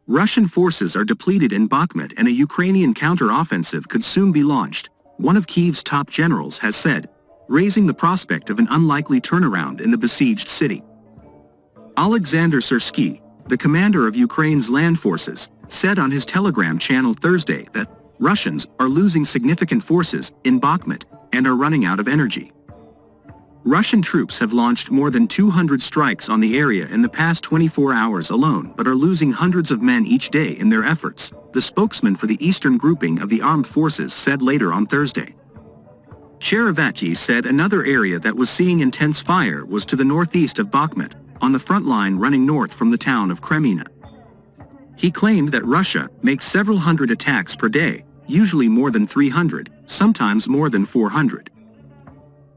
Russian forces are depleted in Bakhmut and a Ukrainian counter-offensive could soon be launched, one of Kyiv's top generals has said, raising the prospect of an unlikely turnaround in the besieged city. Alexander Syrsky, the commander of Ukraine's land forces, said on his Telegram channel Thursday that Russians are losing significant forces in Bakhmut and are running out of energy. Russian troops have launched more than 200 strikes on the area in the past 24 hours alone but are losing hundreds of men each day in their efforts, the spokesman for the eastern grouping of the armed forces said later on Thursday. Cherevati said another area that was seeing intense fire was to the northeast of Bakhmut, on the front line running north from the town of Kremina. He claimed that Russia makes several hundred attacks per day, usually more than 300, sometimes more than 400.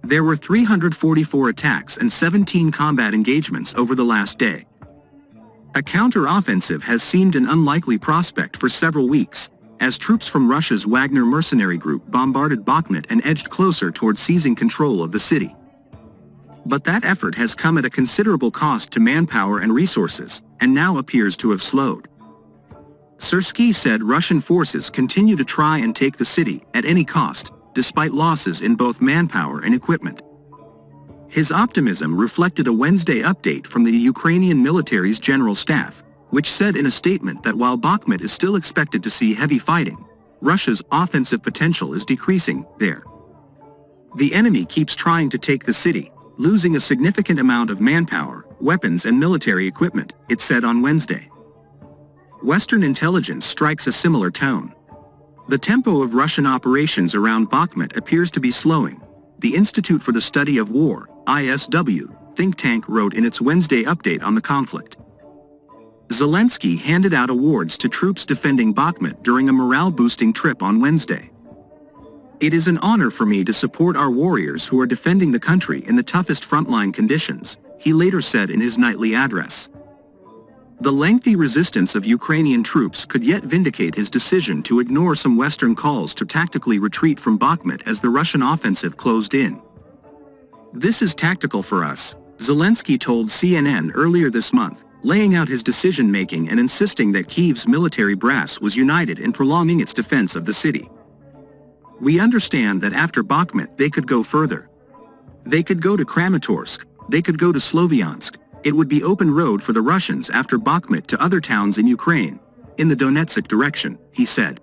There were 344 attacks and 17 combat engagements over the last day. A counter-offensive has seemed an unlikely prospect for several weeks, as troops from Russia's Wagner mercenary group bombarded Bakhmut and edged closer toward seizing control of the city. But that effort has come at a considerable cost to manpower and resources, and now appears to have slowed. Syrsky said Russian forces continue to try and take the city at any cost, despite losses in both manpower and equipment. His optimism reflected a Wednesday update from the Ukrainian military's general staff, which said in a statement that while Bakhmut is still expected to see heavy fighting, Russia's offensive potential is decreasing there. The enemy keeps trying to take the city, losing a significant amount of manpower, weapons and military equipment, it said on Wednesday. Western intelligence strikes a similar tone. The tempo of Russian operations around Bakhmut appears to be slowing, the Institute for the Study of War, ISW, think tank wrote in its Wednesday update on the conflict. Zelensky handed out awards to troops defending Bakhmut during a morale-boosting trip on Wednesday. "It is an honor for me to support our warriors who are defending the country in the toughest frontline conditions," he later said in his nightly address. The lengthy resistance of Ukrainian troops could yet vindicate his decision to ignore some Western calls to tactically retreat from Bakhmut as the Russian offensive closed in. "This is tactical for us," Zelensky told CNN earlier this month, laying out his decision-making and insisting that Kyiv's military brass was united in prolonging its defense of the city. "We understand that after Bakhmut they could go further. They could go to Kramatorsk, they could go to Sloviansk. It would be open road for the Russians after Bakhmut to other towns in Ukraine, in the Donetsk direction," he said.